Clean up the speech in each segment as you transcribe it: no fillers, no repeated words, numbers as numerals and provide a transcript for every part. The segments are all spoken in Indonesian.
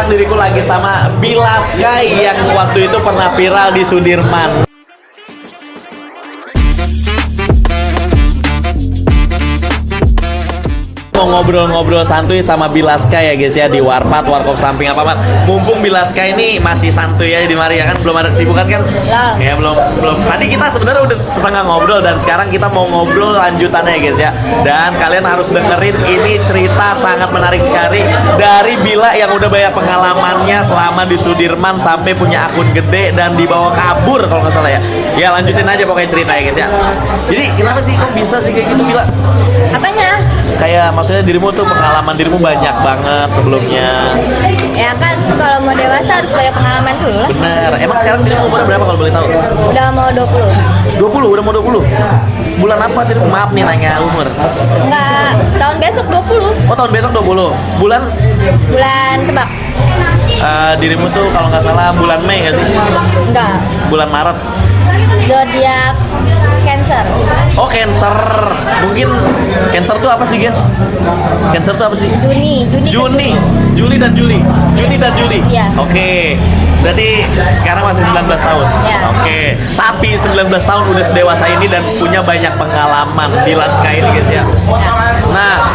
sekarang diriku lagi sama Bila Sky yang waktu itu pernah viral di Sudirman. Mau ngobrol-ngobrol santuy sama Bila Sky ya guys ya, di warpat, warkop samping apa mat. Mumpung Bila Sky ini masih santuy ya di mari ya kan, belum ada kesibukan kan? Ya belum. Tadi kita sebenarnya udah setengah ngobrol dan sekarang kita mau ngobrol lanjutannya ya guys ya. Dan kalian harus dengerin, ini cerita sangat menarik sekali dari Bila yang udah banyak pengalamannya selama di Sudirman sampai punya akun gede dan dibawa kabur kalau nggak salah ya. Ya lanjutin aja pokoknya cerita ya guys ya. Jadi kenapa sih kok bisa sih kayak gitu Bila? Apanya? Kayak maksudnya dirimu tuh pengalaman dirimu banyak banget sebelumnya. Ya kan kalau mau dewasa harus banyak pengalaman dulu lah. Bener. Emang sekarang dirimu umurnya berapa kalau boleh tahu? Udah mau 20. 20, udah mau 20. Bulan apa dirimu? Maaf nih nanya umur. Enggak, tahun besok 20. Oh tahun besok 20. Bulan? Bulan tebak. Dirimu tuh kalau nggak salah bulan Mei nggak sih? Enggak. Bulan Maret. Zodiak Cancer. Oh Cancer. Mungkin Cancer tuh apa sih guys? Cancer tuh apa sih? Juni dan Juli. Iya. Oke. Berarti sekarang masih 19 tahun. Iya. Oke. Tapi 19 tahun udah sedewasa ini dan punya banyak pengalaman Bila Sky ini guys ya. Nah,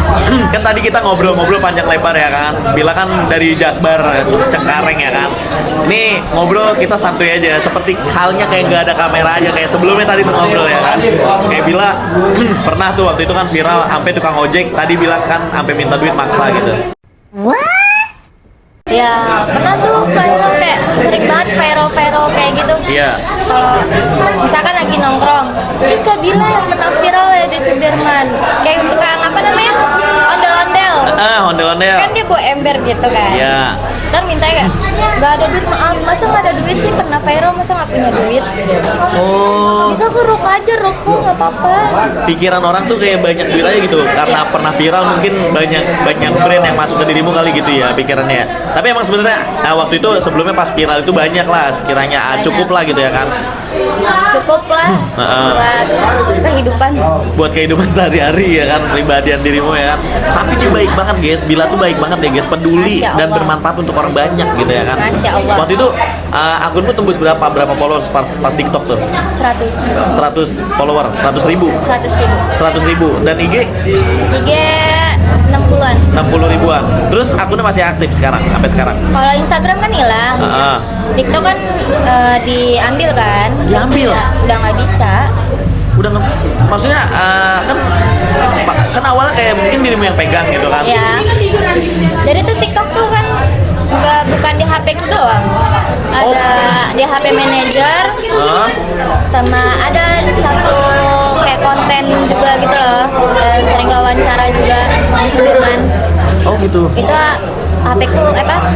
kan tadi kita ngobrol-ngobrol panjang lebar ya kan. Bila kan dari Jakbar Cengkareng ya kan. Ini ngobrol kita santuy aja, seperti halnya kayak nggak ada kamera aja kayak sebelumnya tadi tuh ngobrol ya kan. Kayak Bila pernah tuh waktu itu kan viral sampai tukang ojek tadi bilang kan sampai minta duit maksa gitu. Ya pernah tuh viral, kayak sering banget viral kayak gitu. Iya. Kalau misalkan lagi nongkrong, ih Kak Bila yang pernah viral ya di Sudirman. Kayak tukang apa namanya? Ondel-ondel. Ondel-ondel. Kan dia bawa ember gitu kan. Iya. Ntar minta kayak, gak ada duit, maaf, masa gak ada duit sih, pernah viral, masa gak punya duit? Oh. Bisa aku rokok aja, rokok gak apa-apa. Pikiran orang tuh kayak banyak duit aja gitu karena pernah viral, mungkin banyak brand yang masuk ke dirimu kali gitu ya pikirannya. Tapi emang sebenarnya waktu itu sebelumnya pas viral itu banyak lah sekiranya cukup lah gitu ya kan. Cukup lah buat kehidupan sehari-hari ya kan, pribadian dirimu ya kan. Tapi dia baik banget guys, Bila tuh baik banget ya guys, peduli dan bermanfaat untuk orang banyak gitu ya kan. Masya Allah. Waktu itu akunmu tembus berapa followers pas TikTok tuh? 100 follower, 100 ribu. Dan IG 60-an. 60 ribuan. Terus akunnya masih aktif sekarang sampai sekarang? Kalau Instagram kan hilang. TikTok kan diambil kan? Diambil? Udah nggak bisa. Maksudnya kan awalnya kayak mungkin dirimu yang pegang gitu kan? Ya. Jadi tuh TikTok tuh kan bukan di HP ku doang. Ada di HP manager. Sama ada satu kayak konten juga gitu loh. Dan sering wawancara juga di Sudirman. Oh gitu. Itu HP ku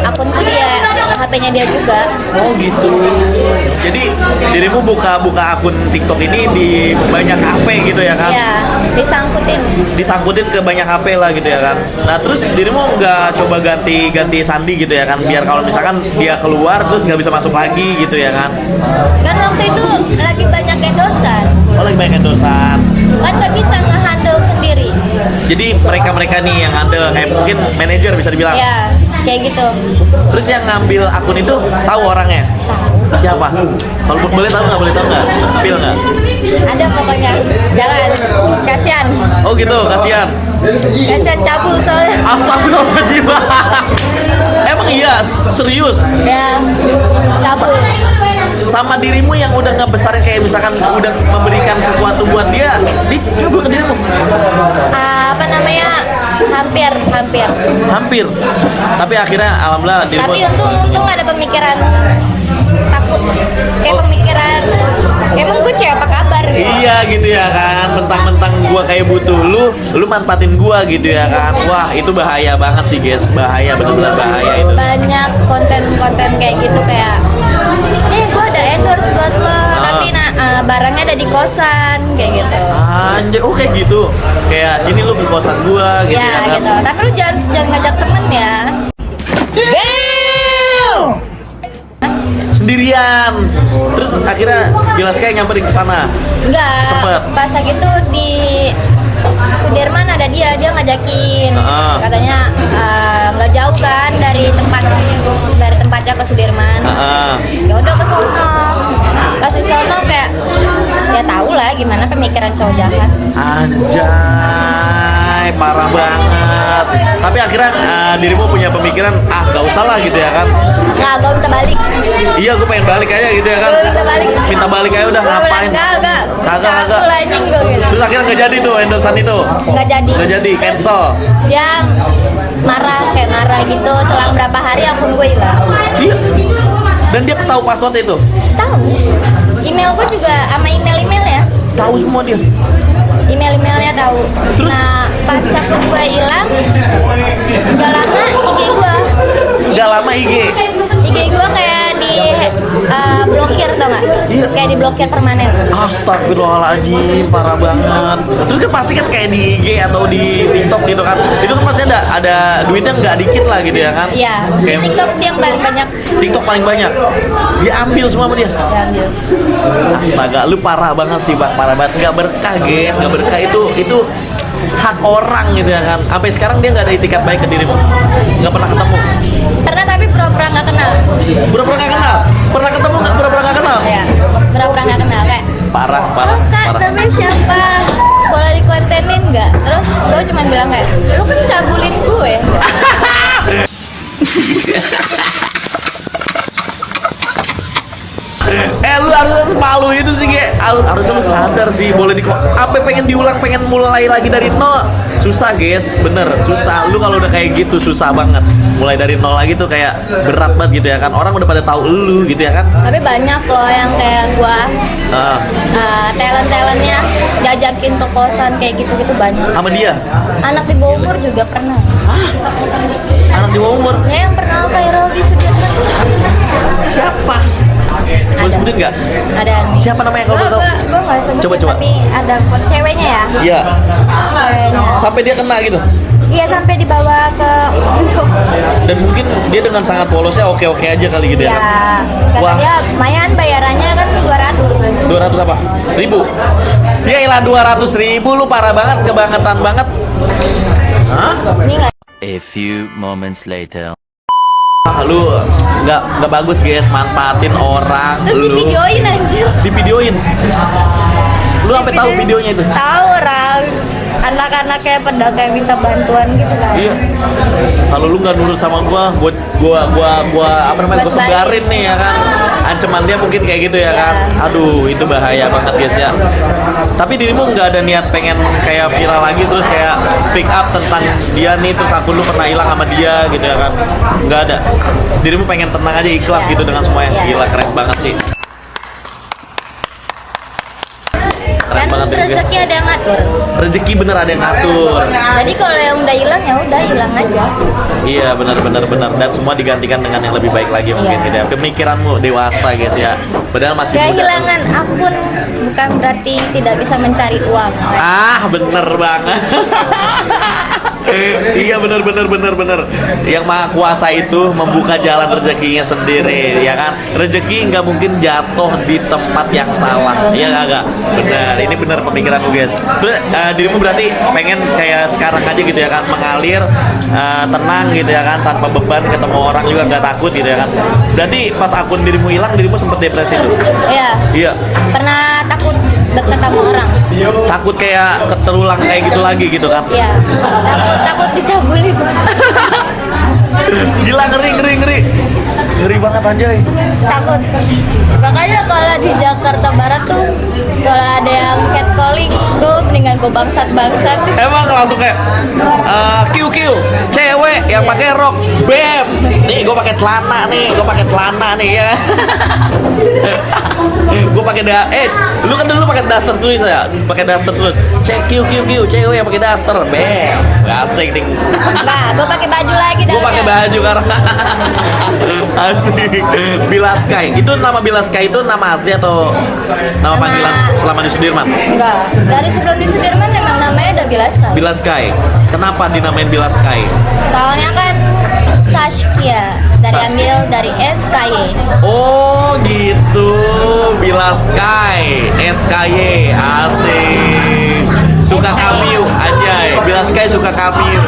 akunku dia, HP-nya dia juga. Oh gitu. Jadi dirimu buka akun TikTok ini di banyak HP gitu ya kan? Iya, Disangkutin ke banyak HP lah gitu ya kan. Nah terus dirimu nggak coba ganti sandi gitu ya kan, biar kalau misalkan dia keluar terus nggak bisa masuk lagi gitu ya kan? Kan waktu itu lagi banyak endorsan. Oh lagi banyak endorsan. Kan nggak bisa nge-handle sendiri. Jadi mereka nih yang handle kayak mungkin manajer bisa dibilang. Ya, kayak gitu. Terus yang ngambil akun itu tahu orangnya? Siapa? Kalau boleh tahu nggak? Spill nggak? Ada pokoknya. Jangan. Kasian. Oh gitu, kasihan. Kasian cabul soalnya. Astagfirullahaladzim. Emang iya? Serius? Ya, cabul. Sama dirimu yang udah ngebesarin kayak misalkan udah memberikan sesuatu buat dia, dicabul ke dirimu? Apa namanya? Hampir. Tapi akhirnya alhamdulillah dirimu. Tapi untung ada pemikiran takut. Kayak pemikiran emang gue cewek apa kabar gitu. Iya gitu ya kan, mentang-mentang gua kayak butuh lu manfaatin gua gitu ya kan. Wah itu bahaya banget sih guys, benar-benar bahaya itu. Banyak konten kayak gitu kayak gue ada endorse buat lo, tapi barangnya ada di kosan kayak gitu. Anjir, oh kayak gitu. Kayak sini lu ke kosan gua gitu ya kan. Gitu. Tapi lu jangan ngajak temen ya. Sendirian. Terus akhirnya Bila Sky nyamperin ke sana. Enggak. Sempet. Pas gitu di Sudirman ada dia ngajakin. Katanya nggak jauh kan dari tempat Anjay, parah banget. Tapi akhirnya dirimu punya pemikiran, gak usah lah gitu ya kan? Nggak, gue minta balik. Iya, gue pengen balik aja gitu ya kan? Gue minta balik. Minta balik aja udah, Gue bilang ngapain? kagak. Kagak. Cabul anjing gue gitu. Terus akhirnya nggak jadi tuh endorsean itu? Nggak jadi. Nggak jadi, Terus cancel. Dia kayak marah gitu. Selang berapa hari akun gue hilang. Iya. Dan dia tahu password itu? Tahu. Email gue juga sama emailnya. Tahu semua dia. Emailnya tahu. Terus? Nah, pas akun gue hilang, udah lama IG gue. Nggak lama IG. IG gue kayak di blokir tau nggak? Iya. Kayak di blokir permanen. Astagfirullahaladzim, parah banget. Terus kan pasti kan kayak di IG atau di TikTok gitu kan. Itu kan pasti ada duitnya nggak dikit lah gitu ya kan. Iya. Di Kayak TikTok sih yang paling banyak TikTok paling banyak. Dia ambil semua sama dia. diambil. Astaga, lu parah banget sih bang, parah banget. Nggak berkah guys, nggak berkah itu hak orang gitu ya kan. Sampai sekarang dia nggak ada itikat baik ke dirimu. Nggak pernah ketemu. Pernah tapi pura-pura nggak kenal. Pura-pura nggak kenal. Pernah ketemu nggak pura-pura nggak kenal. Ya, pura-pura nggak kenal kayak. Parah. Oh kak, namanya siapa? Boleh dikontenin nggak? Terus gue cuma bilang kayak, lu kan cabulin gue. Lu harusnya semalu itu sih kayak harusnya lu sadar sih boleh apa pengen diulang pengen mulai lagi dari nol susah guys bener susah lu kalau udah kayak gitu susah banget mulai dari nol lagi tuh kayak berat banget gitu ya kan orang udah pada tahu lu gitu ya kan Tapi banyak loh yang kayak gue talent-talentnya jajakin ke kosan kayak gitu-gitu banyak. sama dia Anak di bawah umur juga pernah. anak di bawah umur Ya yang pernah kayak Robi Sudirman. siapa boleh Ada. sebutin nggak Ada nih. Siapa namanya kalau boleh tahu? Gue nggak sebut. Coba. Tapi ada ceweknya ya. iya Ceweknya. sampai dia kena gitu Iya sampai dibawa ke. dan mungkin dia dengan sangat polosnya oke aja kali gitu ya Ya, kan kata Wah. dia lumayan bayarannya kan 200. 200 apa? Ribu? Ya ilah 200.000 lu parah banget, kebangetan banget. Hah? Ini nggak. A few moments later. Lu nggak bagus guys, manfaatin orang. Terus lu divideoin anjir. Divideoin. Lu sampai tahu videonya itu? Tahu orang anak-anak kayak pedagang minta bantuan gitu kan. Iya. Kalau lu nggak nurut sama gua apa namanya? Gua Buat sebarin nih ya kan. Ancaman dia mungkin kayak gitu ya kan. Aduh, itu bahaya banget guys ya. Tapi dirimu nggak ada niat pengen kayak viral lagi terus kayak speak up tentang dia nih terus akun lu pernah hilang sama dia gitu ya kan. Nggak ada. Dirimu pengen tenang aja ikhlas gitu dengan semua yang gila keren banget sih. Keren Dan banget ini, guys. rezeki ada yang ngatur. Rezeki bener ada yang ngatur. Jadi kalau yang udah hilang ya udah hilang aja. Iya benar dan semua digantikan dengan yang lebih baik lagi mungkin Iya. gitu ya. Pemikiranmu dewasa guys ya. Padahal masih muda. Kehilangan akun bukan berarti tidak bisa mencari uang. Bener banget. Iya bener. Yang maha kuasa itu membuka jalan rezekinya sendiri, ya kan? Rezeki nggak mungkin jatuh di tempat yang salah, ya nggak? Bener, ini bener pemikiranmu guys. Terus dirimu berarti pengen kayak sekarang aja gitu ya kan, mengalir, tenang gitu ya kan, tanpa beban, ketemu orang juga nggak takut gitu ya kan? Berarti pas akun dirimu hilang, dirimu sempet depresi tuh? Iya. Iya. Pernah takut deket sama orang. Takut kayak terulang kayak gitu lagi gitu kan? Iya. Takut dicabulin. Gila ngeri banget anjay. Takut. Makanya kalau di Jakarta Barat tuh kalau ada yang catcalling tuh mendingan gue bangsat. Emang langsung kayak QQ cewek yang pakai rok bam nih gue pakai celana nih ya gue pakai lu kan dulu pakai daster tulis ya QQ cewek yang pakai daster bam asik nih Nah, gue pakai baju lagi gue pakai baju karena asik Bilaskai itu nama Bilaskai itu nama asli atau nama panggilan selama di Sudirman? Enggak, dari sebelum di Sudirman memang namanya udah Bilaskai. Bilaskai. Kenapa dinamain Bilaskai? Soalnya kan Saskia ambil dari SKY. Oh gitu, Bilaskai, SKY, asik. Suka Kamiu, anjay. Bilaskai suka Kamiu.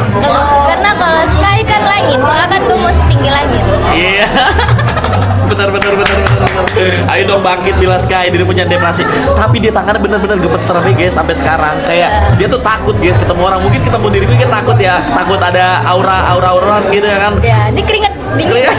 Karena kalau Sky kan langit, soalnya kan gue mau setinggi langit. Iya. Benar. Ayo dong bangkit Bila Sky, dia punya depresi. Tapi dia tangannya bener-bener gemeter nih guys sampai sekarang. Kayak dia tuh takut guys ketemu orang. Mungkin ketemu diriku kita takut ya, takut ada aura gitu ya kan. Ya, ini keringet dingin. Keringet.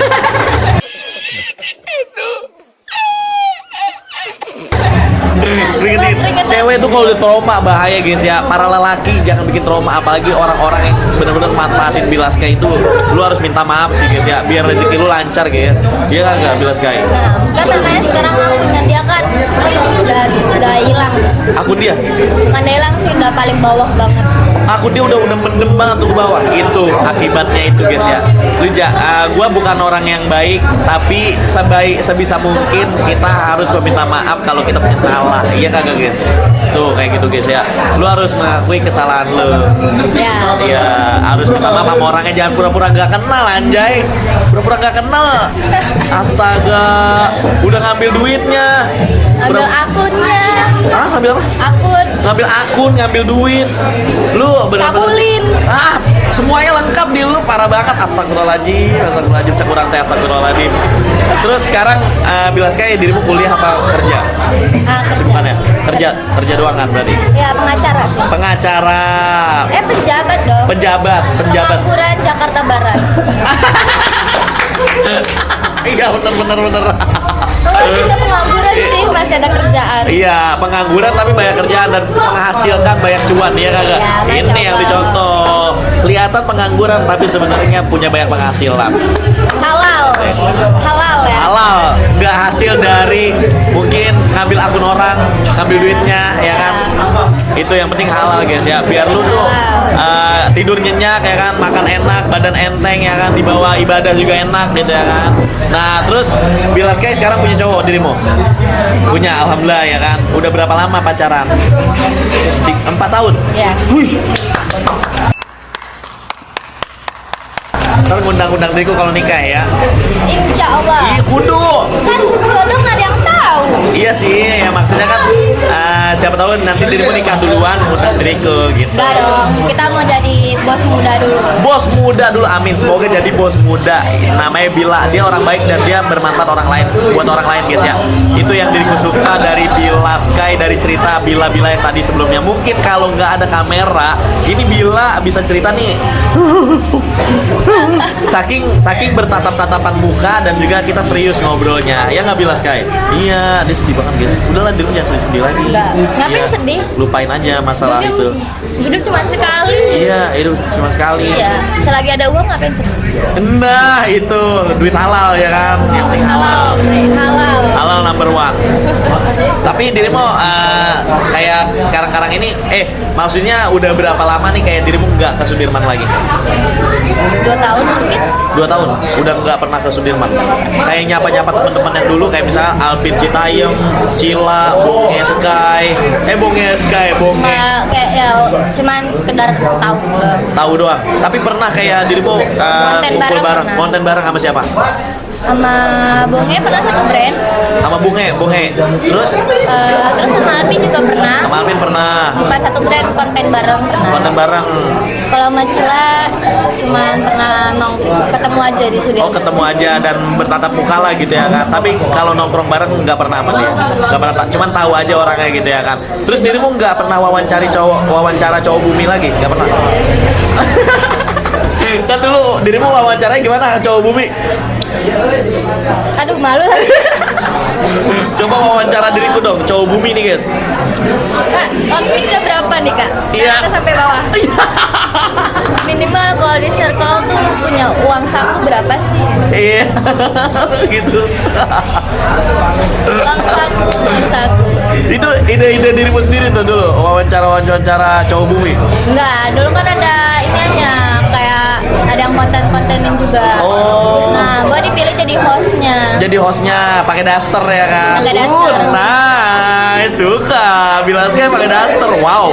Cewek tuh kalau udah trauma bahaya guys ya. Para lelaki jangan bikin trauma, apalagi orang-orang yang bener-bener manfaatin Bila Sky itu. Lu harus minta maaf sih guys ya, biar rezeki lu lancar guys. Iya kagak Bila Sky? Nah, kan makanya sekarang akunnya dia kan udah hilang. Akun dia? Bukan udah hilang sih, udah paling bawah banget. Aku dia udah mendem banget tuh ke bawah. Itu akibatnya itu guys ya. Lu gua bukan orang yang baik, tapi sebisa mungkin kita harus meminta maaf kalau kita punya salah. Iya kagak guys? Tuh kayak gitu guys ya. Lu harus mengakui kesalahan lu. Ya. Iya, harus minta maaf sama orangnya, jangan pura-pura gak kenal anjay. Pura-pura gak kenal. Astaga, udah ngambil duitnya. Ambil akunnya. Ah, ngambil apa? Akun. Ngambil akun, ngambil duit. Lu benar-benar Cakulin. semuanya lengkap di lu, parah banget. Astagfirullahaladzim, cek kurang teh, astagfirullahaladzim. Terus sekarang Bila Sky, dirimu kuliah apa kerja? Kesibukannya kerja doang kan berarti? Ya, pengacara sih. Pengacara. Pejabat dong. Pejabat. Pengangguran Jakarta Barat. Iya bener. Oh, kita pengangguran sih, masih ada kerjaan. Iya, pengangguran tapi banyak kerjaan dan menghasilkan banyak cuan, ya kagak? Ya, Masya Ini yang Allah. dicontoh. Kelihatan pengangguran tapi sebenarnya punya banyak penghasilan. Halal ya. Halal, nggak hasil dari mungkin ngambil akun orang, ngambil duitnya, ya kan? Itu yang penting halal guys ya. Biar lu tuh tidur nyenyak ya kan, makan enak, badan enteng ya kan, dibawa ibadah juga enak gitu ya kan. Nah terus Bila Sky sekarang punya cowok dirimu? Punya, alhamdulillah ya kan. Udah berapa lama pacaran? 4 tahun? Ya. Wih. Ntar ngundang-undang diriku kalau nikah ya. Insya Allah. Ih kudu. Kan jodoh nggak ada yang tahu. Iya sih, ya maksudnya kan siapa tahu nanti dirimu nikah duluan, ngundang diriku gitu. Enggak dong, kita mau jadi bos muda dulu. Bos muda dulu, amin. Semoga jadi bos muda. Namanya Bila, dia orang baik dan dia bermanfaat orang lain, buat orang lain guys ya. Itu yang diriku suka dari Bila Sky, dari cerita Bila yang tadi sebelumnya. Mungkin kalau nggak ada kamera, ini Bila bisa cerita nih. Saking bertatap-tatapan muka dan juga kita serius ngobrolnya. Ya nggak Bila Sky? Iya, dia sedih banget guys. Udahlah dirimu jangan sedih lagi. Enggak. Ngapain Iya, sedih? lupain aja masalah itu. Hidup cuma sekali. Iya, hidup cuma sekali. Iya, selagi ada uang ngapain sedih? Nah itu duit halal ya kan, yang penting halal. Halal number one. Tapi dirimu kayak sekarang ini, maksudnya udah berapa lama nih kayak dirimu nggak ke Sudirman lagi? 2 tahun mungkin. 2 tahun, udah nggak pernah ke Sudirman. Kayak nyapa teman-teman yang dulu, kayak misalnya Alvin Citayam, Cila, Bonge Sky, Bonge. Kayak ya cuman sekedar tahu doang. Tahu doang. Tapi pernah kayak dirimu kumpul bareng, pernah. konten bareng sama siapa? Sama Bonge pernah satu brand. Sama Bonge. Terus Terus sama Alvin juga pernah. sama Alvin pernah. Bukan satu brand, konten bareng pernah. Konten bareng. Kalau sama Cila cuman pernah ketemu aja di Sudirman. Oh ketemu aja dan bertatap muka lah gitu ya kan. Tapi kalau nongkrong bareng nggak pernah sama dia. Nggak pernah, cuman tahu aja orangnya gitu ya kan. Terus dirimu nggak pernah wawancara cowok bumi lagi? Nggak pernah. Kan dulu dirimu wawancaranya gimana cowok bumi? Aduh malu lagi. Coba wawancara diriku dong, cowok bumi nih guys. Kak, outfitnya berapa nih kak? Iya. Dari atas sampai bawah. Minimal kalau di circle tuh punya uang saku berapa sih? Iya, gitu. Uang saku. Itu ide dirimu sendiri tuh dulu, wawancara cowok bumi. Enggak, dulu kan ada ininya kayak ada yang konten-kontenin juga. Oh. Nah, gua dipilih jadi hostnya. Jadi hostnya pakai daster ya kan? Pakai daster. Nice, suka. Bila Sky pakai daster, wow.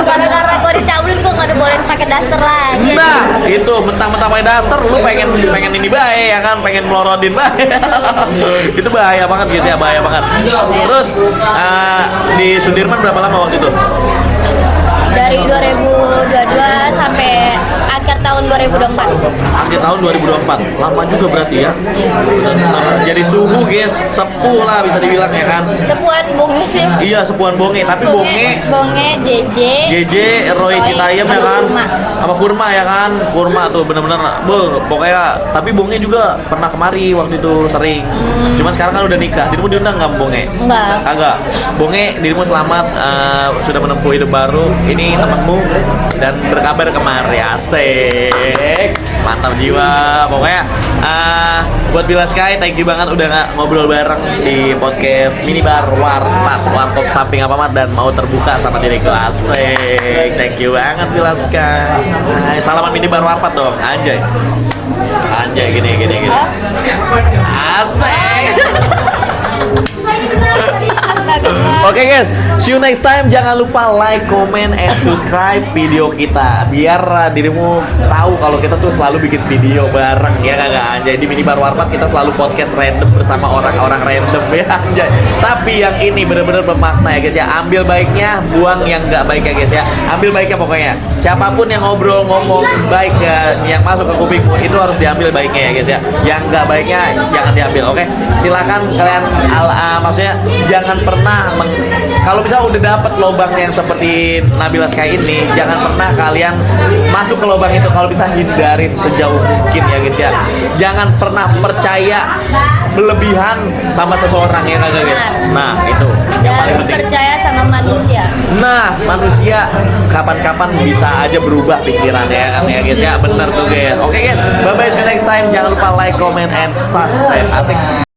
Gara-gara gua dicabulin gua nggak dibolehin pakai daster lagi. Nah, itu mentang-mentang pakai daster, lu pengen ini bae ya kan, pengen melorotin bae. Itu bahaya banget guys ya, bahaya banget. Terus di Sudirman berapa lama waktu itu? dari 2022 sampai akhir tahun 2024. Akhir tahun 2024. Lama juga berarti ya. Benar-benar jadi suhu guys, sepuh lah bisa dibilang ya kan. Sepuan Bonge sih. Iya, sepuhan Bonge, tapi Bonge Bonge, JJ, JJ, Roy Citayam ya kan, Kurma. apa Kurma ya kan, Kurma tuh bener-bener, pokoknya. Tapi Bonge juga pernah kemari waktu itu sering. Cuman sekarang kan udah nikah. Dirimu diundang nggak Bonge? Enggak. Agak. Bonge, dirimu selamat sudah menempuh hidup baru. Ini temanmu dan berkabar kemari, asik, mantap jiwa. Pokoknya buat Bila Sky, thank you banget udah ngobrol bareng di podcast Minibar Warpat, Warkop Samping Apa Mat, dan mau terbuka sama diriku, asik. Thank you banget Bila Sky. Salaman Minibar Warpat dong, anjay. Anjay gini. Asik. Oke guys, see you next time. Jangan lupa like, comment, and subscribe video kita biar dirimu tahu kalau kita tuh selalu bikin video bareng ya kagak anjay. Di Minibar Warpat kita selalu podcast random bersama orang-orang random ya anjay. Tapi yang ini bener-bener bermakna ya guys ya. Ambil baiknya, buang yang nggak baik ya guys ya. Ambil baiknya pokoknya. Siapapun yang ngobrol ngomong baik yang masuk ke kupingmu itu harus diambil baiknya ya guys ya. Yang nggak baiknya jangan diambil. Oke, silakan kalian maksudnya jangan pernah kalau misalnya udah dapet lubang yang seperti Nabila Sky ini, jangan pernah kalian masuk ke lubang itu. Kalau bisa hindarin sejauh mungkin ya guys ya. Jangan pernah percaya berlebihan sama seseorang ya kagak guys. Nah itu yang paling Dan penting. percaya sama manusia. Nah manusia kapan-kapan bisa aja berubah pikirannya ya kan ya guys ya. Bener tuh guys. Oke guys, bye bye, see you next time. Jangan lupa like, comment, and subscribe. Asik.